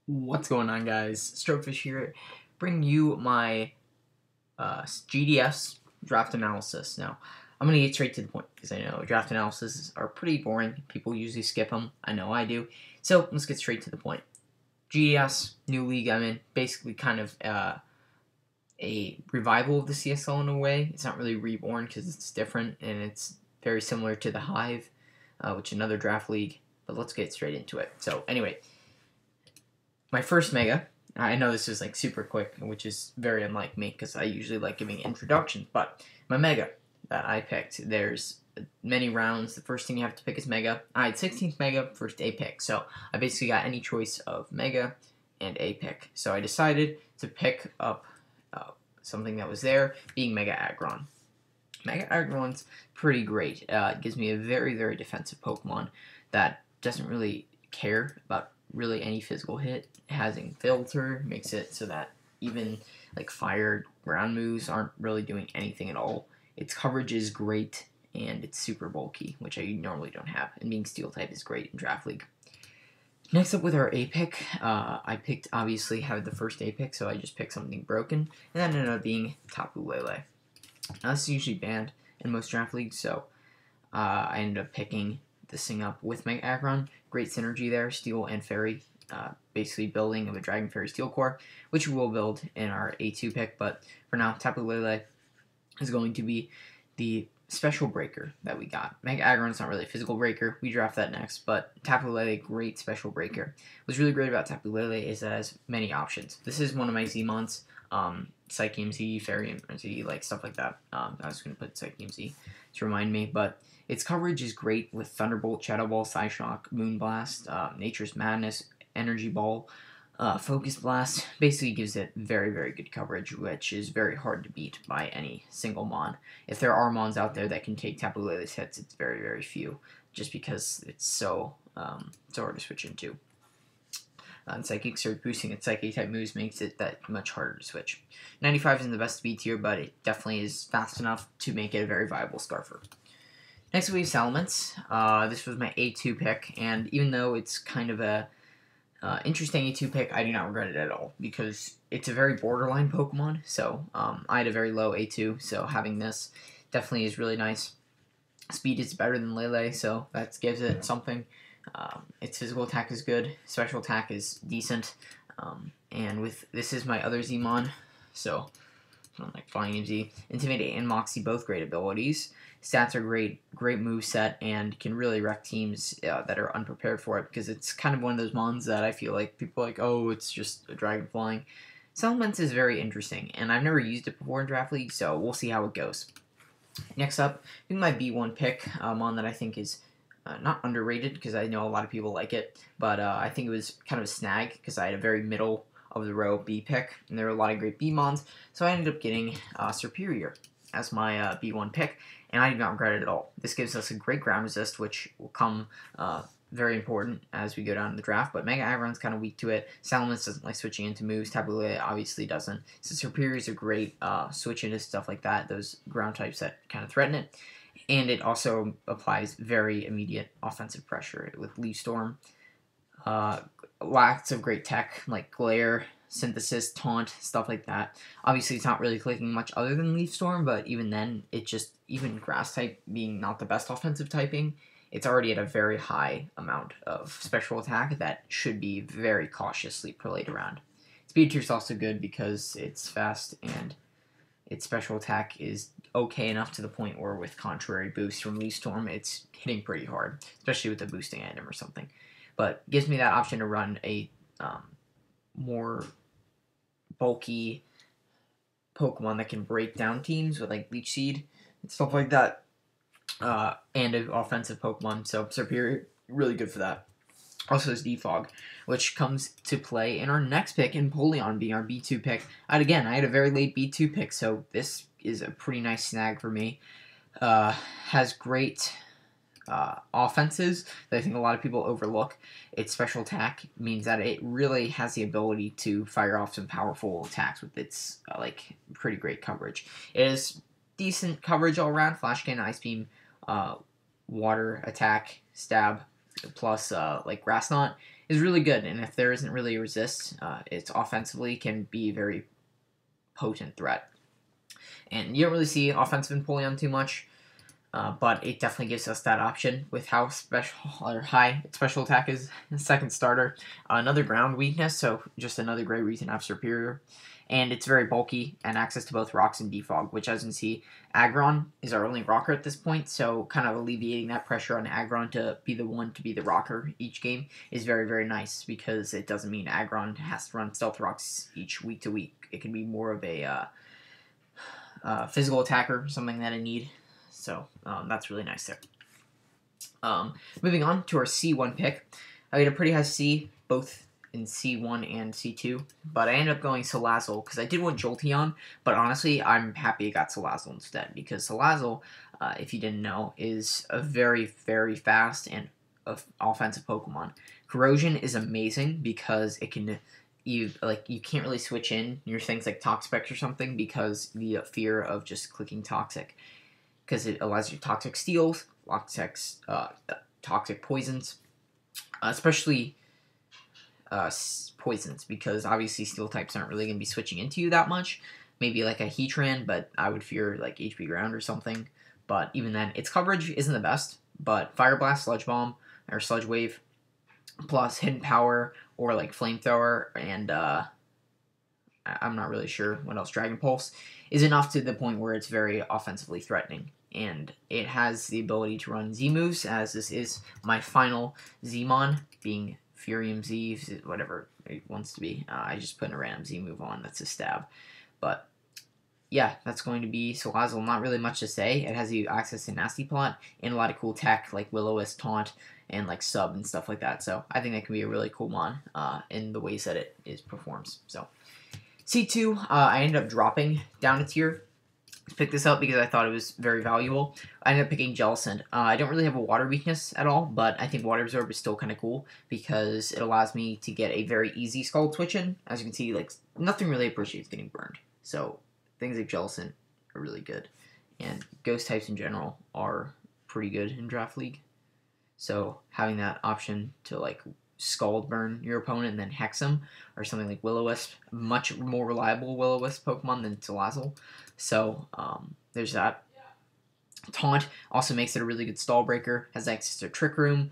What's going on, guys? Strokefish here, bringing you my GDS draft analysis. Now, I'm going to get straight to the point because I know draft analyses are pretty boring. People usually skip them. I know I do. So, let's get straight to the point. GDS, new league I'm in, basically kind of a revival of the CSL in a way. It's not really reborn because it's different and it's very similar to the Hive, which is another draft league. But let's get straight into it. So, anyway, my first mega, I know this is like super quick, which is very unlike me because I usually like giving introductions, but my mega that I picked, there's many rounds. The first thing you have to pick is mega. I had 16th mega, first A pick, so I basically got any choice of mega and A pick. So I decided to pick up something that was there, being Mega Aggron. Mega Aggron's pretty great. It gives me a very, very defensive Pokemon that doesn't really care about really any physical hit. It has a filter, makes it so that even like fire ground moves aren't really doing anything at all. Its coverage is great and it's super bulky, which I normally don't have, and being steel type is great in Draft League. Next up with our A pick, I picked, obviously had the first A pick, so I just picked something broken, and that ended up being Tapu Lele. Now, this is usually banned in most draft leagues, so I ended up picking this thing up with Mega Aggron. Great synergy there, Steel and Fairy, basically building of a Dragon Fairy Steel Core, which we will build in our A2 pick, but for now, Tapu Lele is going to be the special breaker that we got. Mega Aggron's not really a physical breaker. We draft that next, but Tapu Lele, great special breaker. What's really great about Tapu Lele is that it has many options. This is one of my Z-Mons, Psychium Z, Fairy Z, like stuff like that. I was going to put Psychium Z to remind me, but its coverage is great with Thunderbolt, Shadow Ball, Psyshock, Moonblast, Nature's Madness, Energy Ball, Focus Blast. Basically gives it very, very good coverage, which is very hard to beat by any single Mon. If there are Mons out there that can take Tapu Lele's hits, it's very, very few, just because it's so hard to switch into. And Psychic Surge boosting its Psychic type moves makes it that much harder to switch. 95 isn't the best speed tier, but it definitely is fast enough to make it a very viable Scarfer. Next we have Salamence. This was my A2 pick, and even though it's kind of a interesting A2 pick, I do not regret it at all, because it's a very borderline Pokemon, so I had a very low A2, so having this definitely is really nice. Speed is better than Lele, so that gives it something. Its physical attack is good, special attack is decent, and with this is my other Zmon, so like Flying Z, Intimidate and Moxie, both great abilities. Stats are great, great moveset, and can really wreck teams that are unprepared for it, because it's kind of one of those mons that I feel like people are like, oh, it's just a dragon flying. Salamence is very interesting, and I've never used it before in Draft League, so we'll see how it goes. Next up, I think my B1 pick, mon that I think is not underrated, because I know a lot of people like it, but I think it was kind of a snag, because I had a very middle of the row B pick, and there were a lot of great B mons, so I ended up getting Superior as my B1 pick, and I do not regret it at all. This gives us a great ground resist, which will come very important as we go down to the draft, but Mega Aggron's kind of weak to it. Salamence doesn't like switching into moves. Tapu Lele obviously doesn't. So Superior is a great switch into stuff like that, those ground types that kind of threaten it. And it also applies very immediate offensive pressure with Leaf Storm. Lots of great tech like Glare, Synthesis, Taunt, stuff like that. Obviously, it's not really clicking much other than Leaf Storm, but even then, it just, even Grass type being not the best offensive typing, it's already at a very high amount of special attack that should be very cautiously played around. Speed tier is also good because it's fast and its special attack is okay enough to the point where with contrary boost from Leaf Storm, it's hitting pretty hard, especially with a boosting item or something. But gives me that option to run a more bulky Pokemon that can break down teams with like Leech Seed and stuff like that, and an offensive Pokemon. So Superior, really good for that. Also is Defog, which comes to play in our next pick, in Polion being our B2 pick. And again, I had a very late B2 pick, so this is a pretty nice snag for me. Has great offenses that I think a lot of people overlook. Its special attack means that it really has the ability to fire off some powerful attacks with its like pretty great coverage. It is decent coverage all around. Flash Cannon, Ice Beam, Water Attack, Stab, plus like Grass Knot is really good. And if there isn't really a resist, it's offensively can be a very potent threat. And you don't really see offensive Empoleon too much. But it definitely gives us that option with how special or high its special attack is. Second starter, another ground weakness, so just another great reason to have Superior. And it's very bulky and access to both rocks and defog, which as you can see, Aggron is our only rocker at this point, so kind of alleviating that pressure on Aggron to be the one to be the rocker each game is very, very nice because it doesn't mean Aggron has to run Stealth Rocks each week to week. It can be more of a physical attacker, something that I need. So that's really nice there. Moving on to our C1 pick. I got a pretty high C, both in C1 and C2, but I ended up going Salazzle because I did want Jolteon, but honestly, I'm happy I got Salazzle instead because Salazzle, if you didn't know, is a very, very fast and offensive Pokemon. Corrosion is amazing because it can you can't really switch in your things like Toxapex or something because the fear of just clicking Toxic. Because it allows you toxic steals, toxic poisons, especially poisons, because obviously steel types aren't really going to be switching into you that much. Maybe like a Heatran, but I would fear like HP Ground or something. But even then, its coverage isn't the best. But Fire Blast, Sludge Bomb, or Sludge Wave, plus Hidden Power, or like Flamethrower, and I'm not really sure what else, Dragon Pulse, is enough to the point where it's very offensively threatening. And it has the ability to run Z moves, as this is my final Zmon, being Furium Z, whatever it wants to be. I just put a random Z move on, that's a stab. But yeah, that's going to be Salazzle. Not really much to say. It has you access to Nasty Plot and a lot of cool tech like Will-O-Wisp, Taunt, and like Sub and stuff like that. So I think that can be a really cool mon in the ways that it performs. So C2, I ended up dropping down a tier to pick this up because I thought it was very valuable. I ended up picking Jellicent. I don't really have a water weakness at all, but I think Water Absorb is still kind of cool because it allows me to get a very easy Scald Twitch in. As you can see, like nothing really appreciates getting burned. So things like Jellicent are really good. And Ghost types in general are pretty good in Draft League. So having that option to like Scald Burn your opponent and then Hex him, or something like Will-O-Wisp, much more reliable Will-O-Wisp Pokemon than Salazzle. So there's that. Taunt also makes it a really good stall breaker, has access to Trick Room,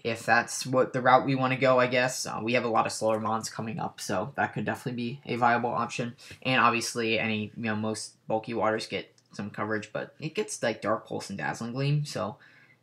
if that's what the route we want to go, I guess. We have a lot of slower mons coming up, so that could definitely be a viable option. And obviously, most bulky waters get some coverage, but it gets like Dark Pulse and Dazzling Gleam, so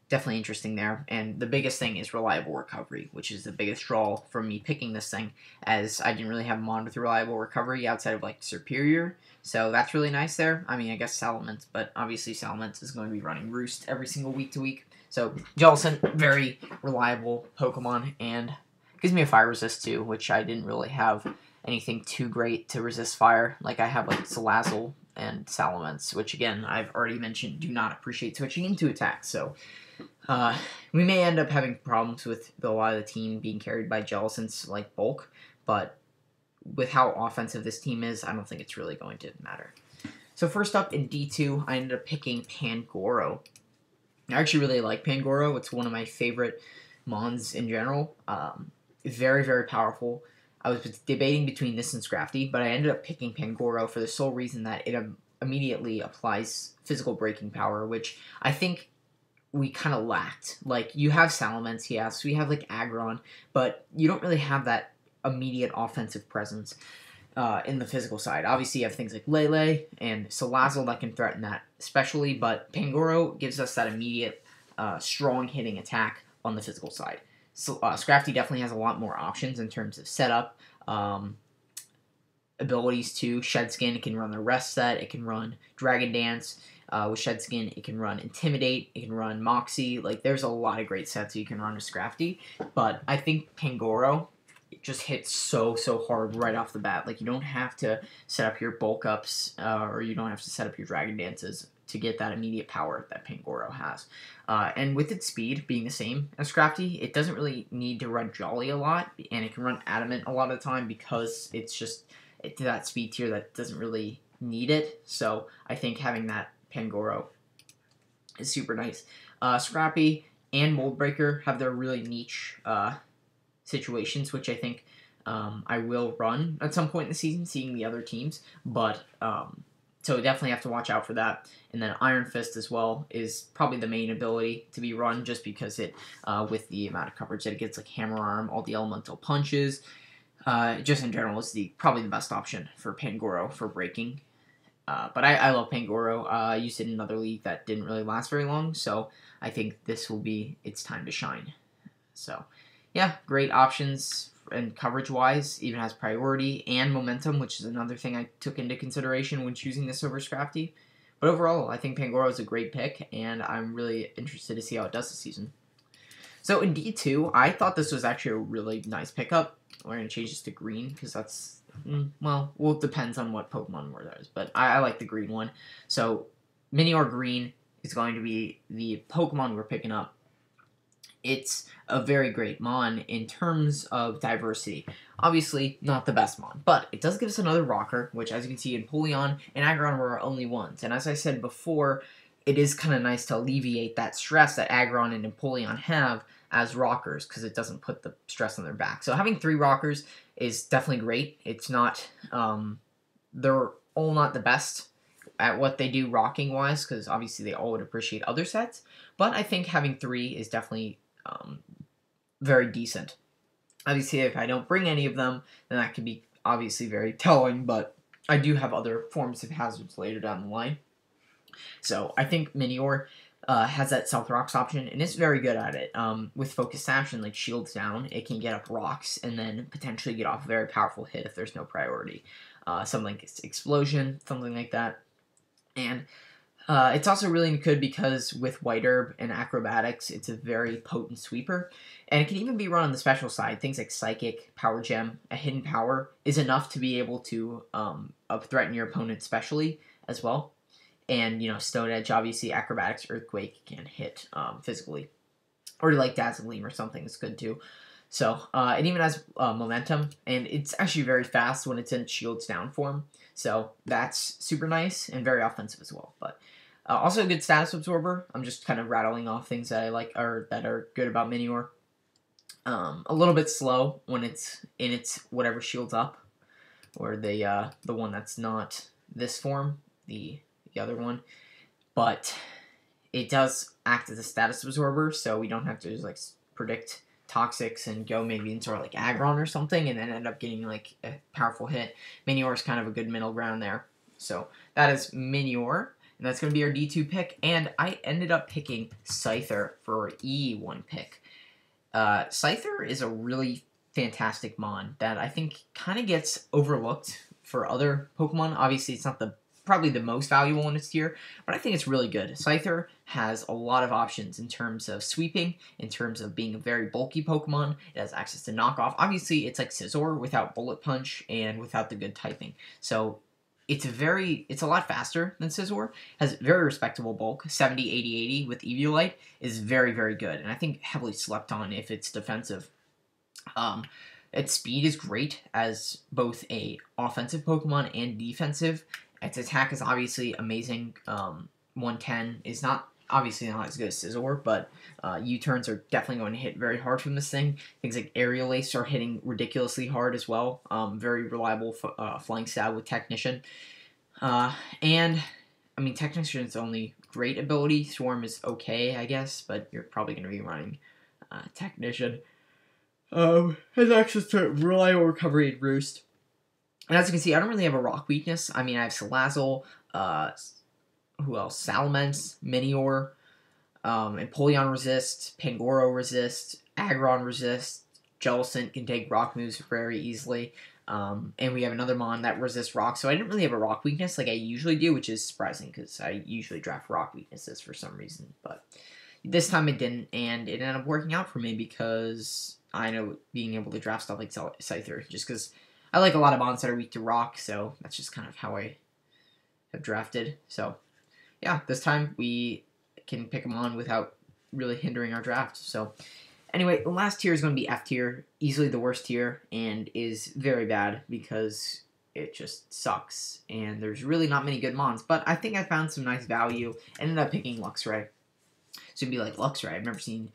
definitely interesting there. And the biggest thing is reliable recovery, which is the biggest draw from me picking this thing, as I didn't really have a mon with reliable recovery outside of like Superior. So that's really nice there. I mean, I guess Salamence, but obviously Salamence is going to be running Roost every single week to week. So Jellicent, very reliable Pokemon, and gives me a fire resist too, which I didn't really have anything too great to resist fire. Like I have like Salazzle and Salamence, which again, I've already mentioned, do not appreciate switching into attacks. So we may end up having problems with a lot of the team being carried by Jellicent's like bulk, but with how offensive this team is, I don't think it's really going to matter. So first up in D2, I ended up picking Pangoro. I actually really like Pangoro. It's one of my favorite mons in general. Very, very powerful. I was debating between this and Scrafty, but I ended up picking Pangoro for the sole reason that it immediately applies physical breaking power, which I think we kind of lacked. Like, you have Salamence, yes, we have, like, Aggron, but you don't really have that immediate offensive presence in the physical side. Obviously, you have things like Lele and Salazzle that can threaten that especially, but Pangoro gives us that immediate, strong hitting attack on the physical side. So, Scrafty definitely has a lot more options in terms of setup, abilities too. Shed Skin, it can run the Rest set, it can run Dragon Dance. With Shed Skin, it can run Intimidate, it can run Moxie. Like, there's a lot of great sets you can run with Scrafty, but I think Pangoro just hits so hard right off the bat. Like, you don't have to set up your bulk ups, or you don't have to set up your Dragon Dances to get that immediate power that Pangoro has. And with its speed being the same as Scrafty, it doesn't really need to run Jolly a lot, and it can run Adamant a lot of the time because it's just to that speed tier that doesn't really need it. So I think having that Pangoro is super nice. Scrappy, and Mold Breaker have their really niche situations, which I think I will run at some point in the season, seeing the other teams. But so definitely have to watch out for that. And then Iron Fist as well is probably the main ability to be run, just because it, with the amount of coverage that it gets, like Hammer Arm, all the elemental punches, just in general, is probably the best option for Pangoro for breaking. But I love Pangoro. I used it in another league that didn't really last very long, so I think this will be its time to shine. So, yeah, great options, and coverage-wise, even has priority and momentum, which is another thing I took into consideration when choosing this over Scrafty. But overall, I think Pangoro is a great pick, and I'm really interested to see how it does this season. So in D2, I thought this was actually a really nice pickup. We're going to change this to green, because that's... well, it depends on what Pokemon word that is, but I like the green one. So, Minior Green is going to be the Pokemon we're picking up. It's a very great Mon in terms of diversity. Obviously, not the best Mon, but it does give us another rocker, which, as you can see, Empoleon and Aggron were our only ones. And as I said before, it is kind of nice to alleviate that stress that Aggron and Empoleon have as rockers, because it doesn't put the stress on their back. So having 3 rockers is definitely great. It's not, they're all not the best at what they do rocking wise, because obviously they all would appreciate other sets, but I think having 3 is definitely very decent. Obviously, if I don't bring any of them, then that can be obviously very telling, but I do have other forms of hazards later down the line. So I think Minior has that Stealth Rocks option, and it's very good at it. With Focus Sash and like Shields down, it can get up rocks and then potentially get off a very powerful hit if there's no priority. Something like Explosion, something like that. And it's also really good because with White Herb and Acrobatics, it's a very potent sweeper. And it can even be run on the special side. Things like Psychic, Power Gem, a Hidden Power is enough to be able to threaten your opponent specially as well. And, you know, Stone Edge, obviously, Acrobatics, Earthquake can hit physically. Or like Dazzling or something is good too. So, it even has momentum, and it's actually very fast when it's in Shields down form. So, that's super nice and very offensive as well. But also a good status absorber. I'm just kind of rattling off things that I like, or that are good about Minior. A little bit slow when it's in its whatever shields up, or the one that's not this form, the other one, but it does act as a status absorber, so we don't have to just like predict Toxics and go maybe into like Aggron or something and then end up getting like a powerful hit. Minior is kind of a good middle ground there. So that is Minior, and that's going to be our D2 pick, and I ended up picking Scyther for our E1 pick. Scyther is a really fantastic Mon that I think kind of gets overlooked for other Pokemon. Obviously, it's not probably the most valuable in its tier, but I think it's really good. Scyther has a lot of options in terms of sweeping, in terms of being a very bulky Pokemon. It has access to knockoff. Obviously, it's like Scizor without Bullet Punch and without the good typing. So it's a lot faster than Scizor, has very respectable bulk. 70, 80, 80 with Eviolite is very, very good, and I think heavily slept on if it's defensive. Its speed is great as both a offensive Pokemon and defensive. Its attack is obviously amazing. 110 is obviously not as good as Scizor, but U-turns are definitely going to hit very hard from this thing. Things like Aerial Ace are hitting ridiculously hard as well. Very reliable flying stab with Technician. And, I mean, Technician's only great ability. Swarm is okay, I guess, but you're probably going to be running Technician. Has access to Reliable Recovery and Roost. And as you can see, I don't really have a rock weakness. I mean, I have Salazzle, who else? Salamence, Minior, Empoleon resist, Pangoro resist, Aggron resist, Jellicent can take rock moves very easily, and we have another Mon that resists rock, so I didn't really have a rock weakness like I usually do, which is surprising, because I usually draft rock weaknesses for some reason, but this time it didn't, and it ended up working out for me, because I know being able to draft stuff like Scyther, just because I like a lot of Mons that are weak to rock, so that's just kind of how I have drafted. So, yeah, this time we can pick them on without really hindering our draft. So, anyway, the last tier is going to be F tier, easily the worst tier, and is very bad because it just sucks, and there's really not many good Mons. But I think I found some nice value, ended up picking Luxray. So it'd be like Luxray. I've never seen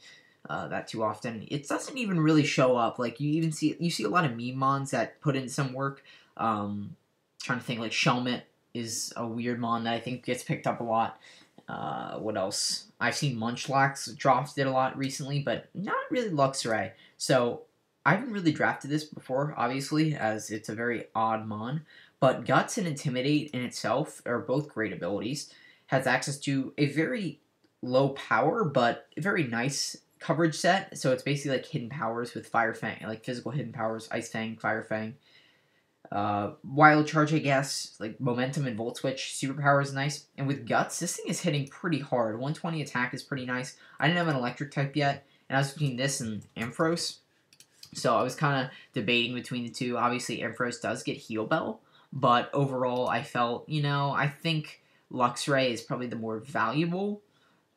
that too often. It doesn't even really show up. Like you see a lot of meme mons that put in some work. Trying to think, like Shelmet is a weird mon that I think gets picked up a lot. What else? I've seen Munchlax dropped it a lot recently, but not really Luxray. So I haven't really drafted this before, obviously, as it's a very odd mon. But Guts and Intimidate in itself are both great abilities. Has access to a very low power, but very nice coverage set. So it's basically like hidden powers with Fire Fang, like physical hidden powers, Ice Fang, Fire Fang. Wild Charge, I guess, like Momentum and Volt Switch. Superpower is nice. And with Guts, this thing is hitting pretty hard. 120 attack is pretty nice. I didn't have an electric type yet, and I was between this and Ampharos. So I was kind of debating between the two. Obviously, Ampharos does get Heal Bell, but overall, I felt, I think Luxray is probably the more valuable,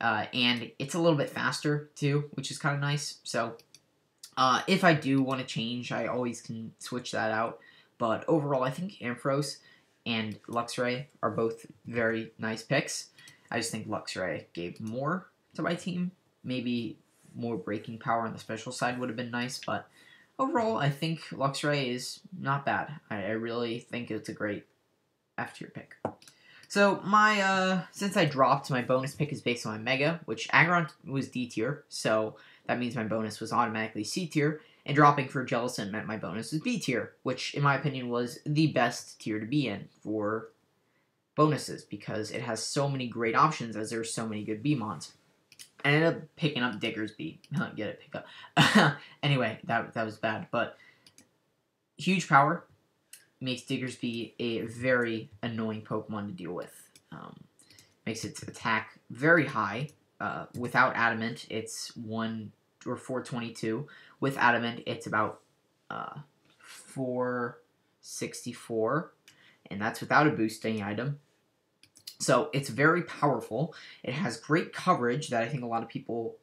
and it's a little bit faster, too, which is kind of nice. So, if I do want to change, I always can switch that out. But overall, I think Ampharos and Luxray are both very nice picks. I just think Luxray gave more to my team. Maybe more breaking power on the special side would have been nice, but overall, I think Luxray is not bad. I really think it's a great F-tier pick. So, since I dropped, my bonus pick is based on my Mega, which Aggron was D-tier, so that means my bonus was automatically C-tier, and dropping for Jellicent meant my bonus was B-tier, which, in my opinion, was the best tier to be in for bonuses, because it has so many great options, as there's so many good B-mons. I ended up picking up Diggersby. Get it, pick up. Anyway, that was bad, but huge power makes Diggersby a very annoying Pokemon to deal with. Makes its attack very high. Without Adamant, it's 422. With Adamant, it's about 464, and that's without a boosting item. So it's very powerful. It has great coverage that I think a lot of people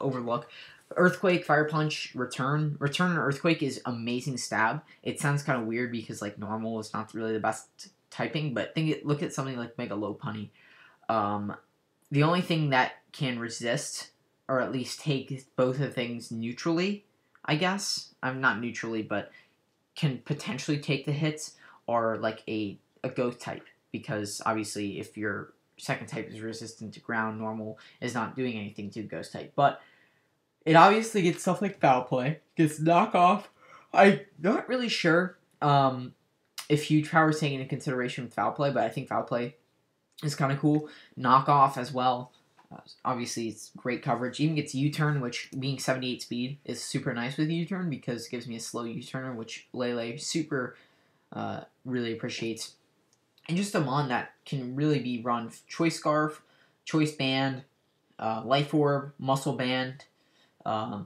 overlook. Earthquake, Fire Punch, Return. Return and Earthquake is amazing stab. It sounds kind of weird because like normal is not really the best typing, but look at something like Mega Lopunny. The only thing that can resist, or at least take both of things neutrally, I guess. I'm not neutrally, but can potentially take the hits, are like a ghost type. Because obviously if your second type is resistant to ground, normal is not doing anything to ghost type. But it obviously gets stuff like Foul Play, gets knockoff. I'm not really sure if huge power is taken into consideration with Foul Play, but I think Foul Play is kind of cool. Knockoff as well. Obviously, it's great coverage. Even gets U-turn, which being 78 speed is super nice with U-turn because it gives me a slow U-turner, which Lele super really appreciates. And just a mon that can really be run Choice Scarf, Choice Band, Life Orb, Muscle Band,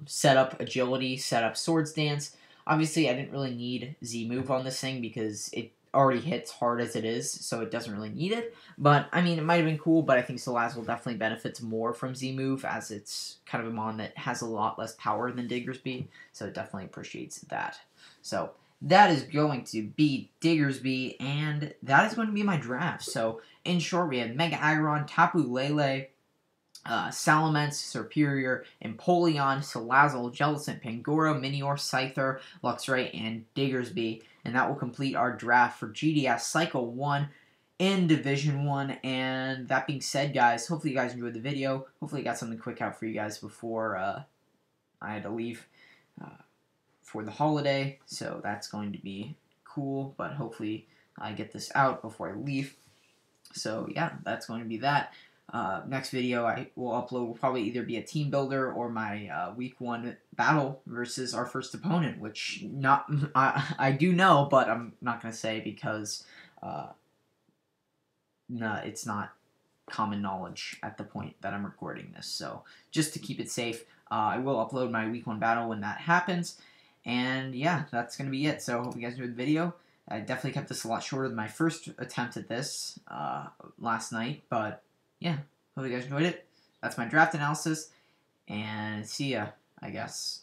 Setup Agility, Setup Swords Dance. Obviously, I didn't really need Z-Move on this thing because it already hits hard as it is, so it doesn't really need it. But, I mean, it might have been cool, but I think Salazzle definitely benefits more from Z-Move as it's kind of a mon that has a lot less power than Diggersby, so it definitely appreciates that. So, that is going to be Diggersby, and that is going to be my draft. So, in short, we have Mega Aggron, Tapu Lele, Salamence, Serperior, Empoleon, Salazzle, Jellicent, Pangoro, Minior, Scyther, Luxray, and Diggersby. And that will complete our draft for GDS Cycle 1 in Division 1. And that being said, guys, hopefully you guys enjoyed the video. Hopefully I got something quick out for you guys before I had to leave for the holiday. So that's going to be cool, but hopefully I get this out before I leave. So yeah, that's going to be that. Next video I will upload will probably either be a team builder or my week 1 battle versus our first opponent, which I do know, but I'm not going to say because no, it's not common knowledge at the point that I'm recording this. So just to keep it safe, I will upload my week 1 battle when that happens. And yeah, that's going to be it. So hope you guys enjoyed the video. I definitely kept this a lot shorter than my first attempt at this last night, but yeah, hope you guys enjoyed it. That's my draft analysis, and see ya, I guess.